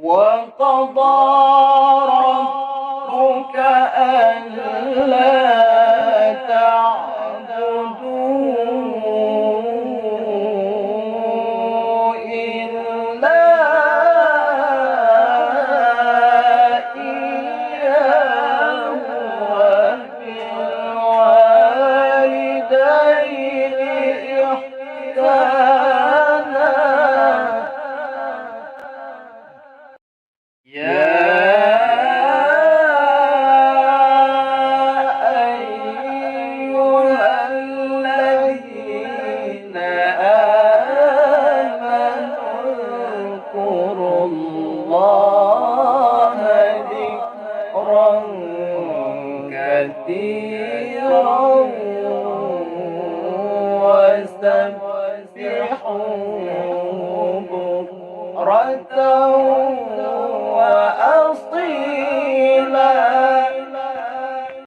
وقضى ربك ألا تعبدوا إلا إياه وبالوالدين إحسانا يا أيها الذين آمنوا اذكروا الله ذكرا كثيرا وسبحوه بكرة